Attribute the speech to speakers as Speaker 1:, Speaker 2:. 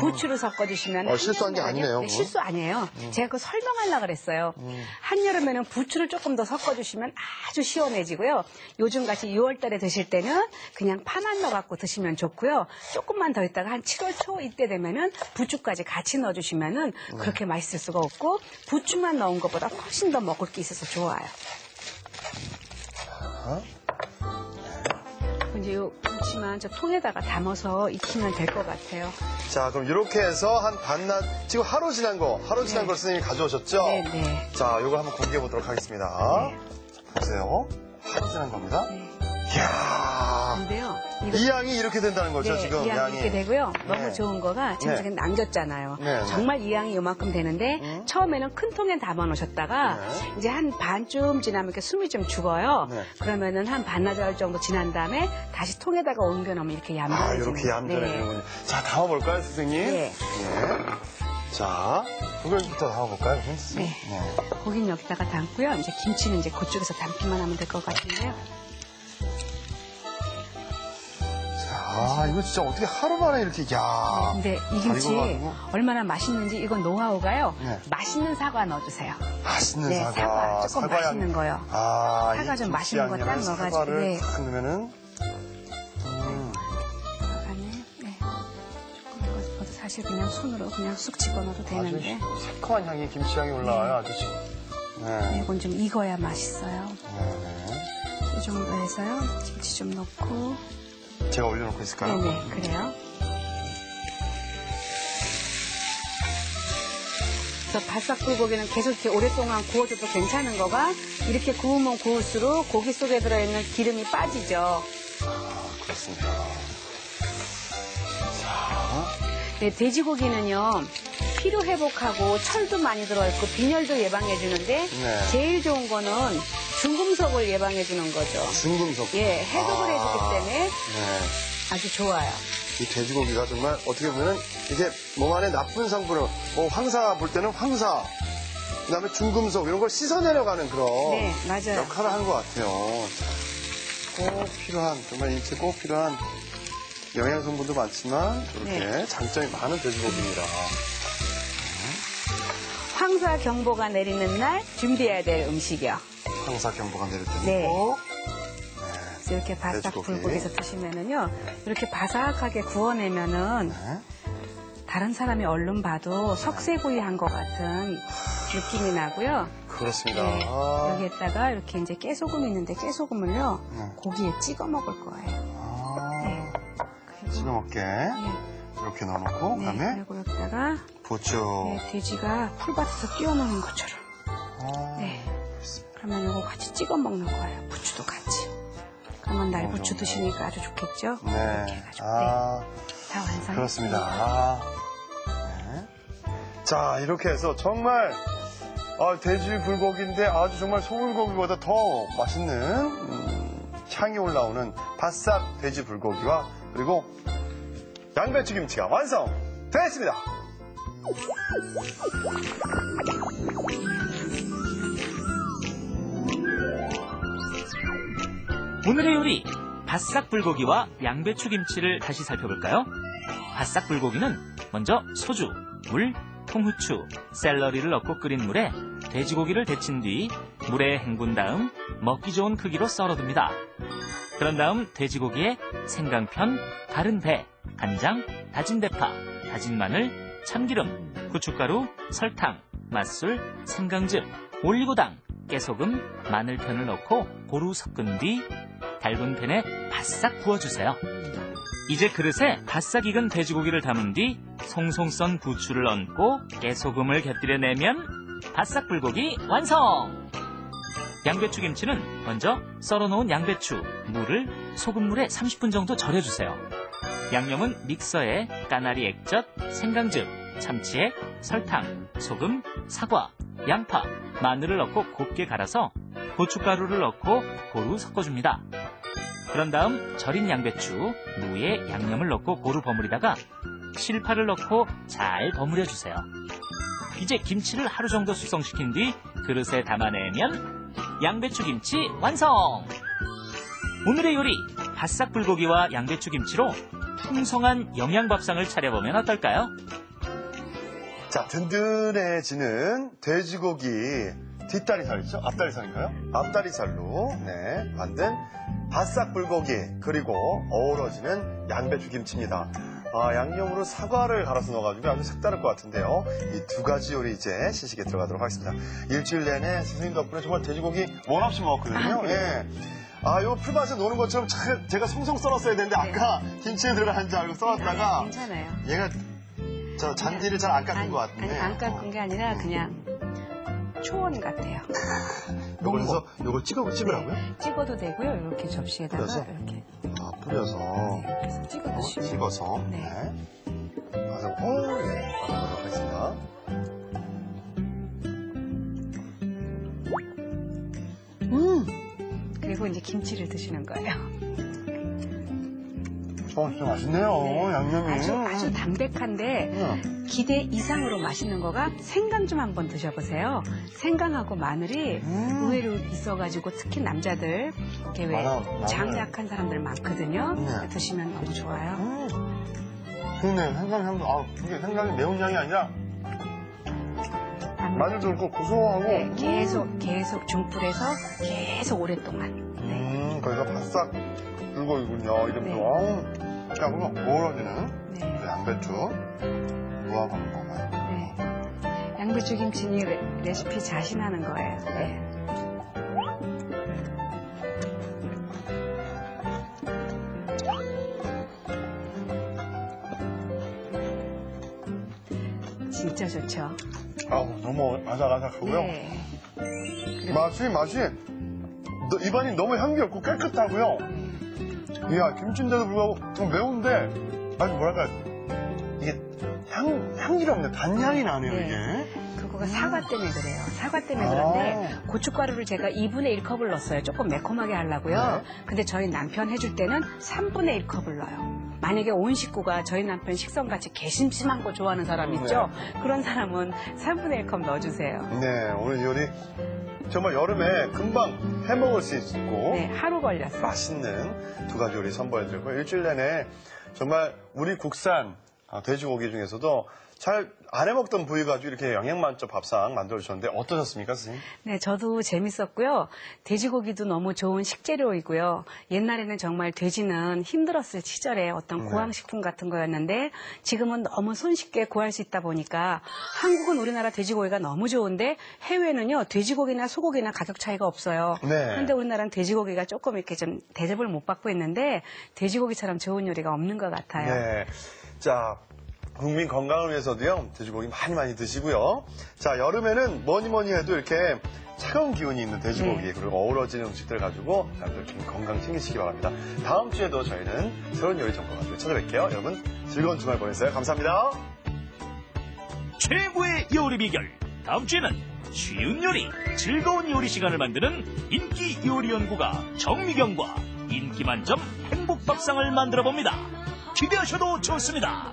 Speaker 1: 부추를 섞어주시면
Speaker 2: 실수한 게 아니네요.
Speaker 1: 네, 실수 아니에요. 제가 그거 설명하려고 그랬어요. 한여름에는 부추를 조금 더 섞어주시면 아주 시원해지고요. 요즘같이 6월달에 드실 때는 그냥 파만 넣어갖고 드시면 좋고요. 조금만 더 있다가 한 7월 초 이때 되면은 부추까지 같이 넣어주시면은 그렇게 맛있을 수가 없고 부추만 넣은 것보다 훨씬 더 먹을 게 있어서 좋아요. 이제 요 김치만 저 통에다가 담아서 익히면 될 것 같아요.
Speaker 2: 자, 그럼 이렇게 해서 한 반나절, 지금 하루 지난 걸 선생님이 가져오셨죠?
Speaker 1: 네.
Speaker 2: 자, 요거 한번 공개해 보도록 하겠습니다.
Speaker 1: 네.
Speaker 2: 자, 보세요. 하루 지난 겁니다.
Speaker 1: 네.
Speaker 2: 이야.
Speaker 1: 근데요.
Speaker 2: 이 양이 이렇게 된다는 거죠,
Speaker 1: 네,
Speaker 2: 지금
Speaker 1: 이 양이 이렇게 되고요. 너무
Speaker 2: 네.
Speaker 1: 좋은 거가 지금
Speaker 2: 네.
Speaker 1: 저기 남겼잖아요.
Speaker 2: 네.
Speaker 1: 정말 이 양이 요만큼 되는데 처음에는 큰 통에 담아 놓으셨다가
Speaker 2: 네.
Speaker 1: 이제 한 반쯤 지나면 이렇게 숨이 좀 죽어요.
Speaker 2: 네.
Speaker 1: 그러면은 한 반나절 정도 지난 다음에 다시 통에다가 옮겨 놓으면 이렇게 얌전해지는
Speaker 2: 이렇게 얌전해지는군요. 자, 담아볼까요, 선생님?
Speaker 1: 네.
Speaker 2: 자, 그걸부터 담아볼까요, 선생님?
Speaker 1: 네. 고기는 여기다가 담고요. 이제 김치는 이제 그쪽에서 담기만 하면 될 것 같은데요.
Speaker 2: 자, 이거 진짜 어떻게 하루 만에 이렇게, 야.
Speaker 1: 근데 이 김치
Speaker 2: 익어가지고.
Speaker 1: 얼마나 맛있는지 이건 노하우가요.
Speaker 2: 네.
Speaker 1: 맛있는 사과 넣어주세요.
Speaker 2: 맛있는
Speaker 1: 네,
Speaker 2: 사과.
Speaker 1: 조금
Speaker 2: 사과
Speaker 1: 맛있는
Speaker 2: 양.
Speaker 1: 거요. 사과 좀 맛있는 거 딱 넣어가지고.
Speaker 2: 사과를 딱 넣으면은.
Speaker 1: 들어가네. 네. 조금 이거 사실 그냥 손으로 그냥 쑥 집어넣어도 되는데.
Speaker 2: 아주 새콤한 향이, 김치 향이 올라와요, 아주. 네.
Speaker 1: 이건 좀 익어야 맛있어요.
Speaker 2: 네.
Speaker 1: 이 정도 해서요. 김치 좀 넣고.
Speaker 2: 제가 올려놓고 있을까요?
Speaker 1: 네네, 그래요. 그래서 바싹 불고기는 계속 이렇게 오랫동안 구워줘도 괜찮은 거가 이렇게 구우면 구울수록 고기 속에 들어있는 기름이 빠지죠.
Speaker 2: 그렇습니다.
Speaker 1: 네, 돼지고기는요. 피로 회복하고 철도 많이 들어있고 빈혈도 예방해 주는데
Speaker 2: 네.
Speaker 1: 제일 좋은 거는 중금속을 예방해 주는 거죠.
Speaker 2: 중금속.
Speaker 1: 예, 해독을 해주기 때문에
Speaker 2: 네.
Speaker 1: 아주 좋아요.
Speaker 2: 이 돼지고기가 정말 어떻게 보면 이게 몸 안에 나쁜 성분을, 황사 볼 때는 황사, 그 다음에 중금속 이런 걸 씻어내려가는 그런
Speaker 1: 네, 맞아요.
Speaker 2: 역할을 하는 것 같아요. 꼭 필요한, 정말 인체에 꼭 필요한 영양 성분도 많지만 이렇게
Speaker 1: 네.
Speaker 2: 장점이 많은 돼지고기입니다.
Speaker 1: 황사 경보가 내리는 날 준비해야 될 음식이요.
Speaker 2: 황사 경보가 내릴 때는
Speaker 1: 네.
Speaker 2: 꼭
Speaker 1: 그래서 이렇게 바싹
Speaker 2: 돼지고기.
Speaker 1: 불고기에서 드시면은요, 이렇게 바삭하게 구워내면은
Speaker 2: 네.
Speaker 1: 다른 사람이 얼른 봐도 석쇠구이 한 것 같은 느낌이 나고요.
Speaker 2: 그렇습니다.
Speaker 1: 네. 여기에다가 이렇게 이제 깨소금이 있는데 깨소금을요,
Speaker 2: 네.
Speaker 1: 고기에 찍어 먹을 거예요. 네. 그리고
Speaker 2: 찍어 먹게
Speaker 1: 네.
Speaker 2: 이렇게 넣어놓고
Speaker 1: 네,
Speaker 2: 그다음에
Speaker 1: 그리고 여기다가
Speaker 2: 부추.
Speaker 1: 네, 돼지가 풀밭에서 뛰어노는 것처럼. 네. 그러면 이거 같이 찍어 먹는 거예요. 부추도 같이. 그러면 날부추 드시니까 아주 좋겠죠?
Speaker 2: 네.
Speaker 1: 이렇게 해가지고. 네. 다 완성.
Speaker 2: 그렇습니다. 네. 자, 이렇게 해서 정말 돼지 불고기인데 아주 정말 소불고기보다 더 맛있는 향이 올라오는 바싹 돼지 불고기와 그리고 양배추 김치가 완성됐습니다.
Speaker 3: 오늘의 요리, 바싹 불고기와 양배추 김치를 다시 살펴볼까요? 바싹 불고기는 먼저 소주, 물, 통후추, 샐러리를 넣고 끓인 물에 돼지고기를 데친 뒤 물에 헹군 다음 먹기 좋은 크기로 썰어둡니다. 그런 다음 돼지고기에 생강편, 다른 배, 간장, 다진 대파, 다진 마늘, 참기름, 고춧가루, 설탕, 맛술, 생강즙, 올리고당, 깨소금, 마늘편을 넣고 고루 섞은 뒤 달군 팬에 바싹 구워주세요. 이제 그릇에 바싹 익은 돼지고기를 담은 뒤 송송 썬 부추를 얹고 깨소금을 곁들여 내면 바싹 불고기 완성! 양배추 김치는 먼저 썰어놓은 양배추, 물을 소금물에 30분 정도 절여주세요. 양념은 믹서에 까나리 액젓, 생강즙, 참치액, 설탕, 소금, 사과, 양파, 마늘을 넣고 곱게 갈아서 고춧가루를 넣고 고루 섞어줍니다. 그런 다음 절인 양배추, 무에 양념을 넣고 고루 버무리다가 실파를 넣고 잘 버무려주세요. 이제 김치를 하루 정도 숙성시킨 뒤 그릇에 담아내면 양배추 김치 완성! 오늘의 요리, 바싹 불고기와 양배추 김치로 풍성한 영양밥상을 차려보면 어떨까요?
Speaker 2: 자, 든든해지는 돼지고기 뒷다리살 있죠? 앞다리살인가요? 앞다리살로 만든 바싹 불고기 그리고 어우러지는 양배추 김치입니다. 양념으로 사과를 갈아서 넣어가지고 아주 색다를 것 같은데요. 이 두 가지 요리 이제 시식에 들어가도록 하겠습니다. 일주일 내내 선생님 덕분에 정말 돼지고기 원 없이 먹었거든요. 예. 요 풀밭에 노는 것처럼 제가 송송 썰었어야 되는데 아까 김치에 들어간 줄 알고 썰었다가
Speaker 1: 괜찮아요.
Speaker 2: 얘가 저 잔디를 잘 안 깎은 것 같은데.
Speaker 1: 안 깎은 게 아니라 그냥 초원 같아요.
Speaker 2: 요걸 찍으라고요?
Speaker 1: 찍어도 되고요. 이렇게 접시에다가
Speaker 2: 뿌려서?
Speaker 1: 이렇게
Speaker 2: 뿌려서.
Speaker 1: 그래서 찍어 드시면.
Speaker 2: 찍어서.
Speaker 1: 네.
Speaker 2: 받아보도록 하겠습니다.
Speaker 1: 그리고 이제 김치를 드시는 거예요.
Speaker 2: 진짜 맛있네요. 양념이.
Speaker 1: 아주 담백한데 기대 이상으로 맛있는 거가 생강 좀 한번 드셔보세요. 생강하고 마늘이 의외로 있어가지고 특히 남자들 이렇게 왜 장 약한 사람들 많거든요.
Speaker 2: 네.
Speaker 1: 드시면 너무 좋아요.
Speaker 2: 좋네. 생강 향도. 이게 생강이 매운 향이 아니라 마늘도 그렇고 고소하고.
Speaker 1: 네, 계속 중불에서 계속 오랫동안.
Speaker 2: 거기가 바싹 불고기군요. 이름도. 자, 그럼 어우러지는
Speaker 1: 네.
Speaker 2: 양배추. 무하고 한번 먹어봐요.
Speaker 1: 네. 양배추 김치니 레시피 자신하는 거예요. 네. 진짜 좋죠.
Speaker 2: 너무 아삭아삭하고요.
Speaker 1: 네.
Speaker 2: 맛이 입안이 너무 향기롭고 깨끗하고요. 이야, 김치인데도 불구하고 좀 매운데 아주 뭐랄까 이게 향기롭네. 단향이 나네요.
Speaker 1: 네.
Speaker 2: 이게.
Speaker 1: 그거가 사과 때문에 그래요. 사과 때문에 그런데 고춧가루를 제가 2분의 1컵을 넣었어요. 조금 매콤하게 하려고요. 근데 저희 남편 해줄 때는 3분의 1컵을 넣어요. 만약에 온 식구가 저희 남편 식성같이 개심심한 거 좋아하는 사람 있죠? 그런 사람은 3분의 1컵 넣어주세요.
Speaker 2: 네, 오늘 요리 정말 여름에 금방 해먹을 수 있고
Speaker 1: 네, 하루 걸렸어요.
Speaker 2: 맛있는 두 가지 요리 선보여드리고 일주일 내내 정말 우리 국산 돼지고기 중에서도 잘 안 해먹던 부위 가지고 이렇게 영양만점 밥상 만들어주셨는데 어떠셨습니까, 선생님?
Speaker 1: 네, 저도 재밌었고요. 돼지고기도 너무 좋은 식재료이고요. 옛날에는 정말 돼지는 힘들었을 시절에 어떤 고황식품 같은 거였는데 지금은 너무 손쉽게 구할 수 있다 보니까 한국은 우리나라 돼지고기가 너무 좋은데 해외는요, 돼지고기나 소고기나 가격 차이가 없어요.
Speaker 2: 네.
Speaker 1: 그런데 우리나라는 돼지고기가 조금 이렇게 좀 대접을 못 받고 있는데 돼지고기처럼 좋은 요리가 없는 것 같아요.
Speaker 2: 네. 자, 국민 건강을 위해서도요, 돼지고기 많이 드시고요. 자, 여름에는 뭐니 해도 이렇게 차가운 기운이 있는 돼지고기, 그리고 어우러지는 음식들 가지고 여러분들 좀 건강 챙기시기 바랍니다. 다음 주에도 저희는 새로운 요리 정보 가지고 찾아뵐게요. 여러분, 즐거운 주말 보내세요. 감사합니다.
Speaker 3: 최고의 요리 비결. 다음 주에는 쉬운 요리, 즐거운 요리 시간을 만드는 인기 요리 연구가 정미경과 인기 만점 행복밥상을 만들어 봅니다. 기대하셔도 좋습니다.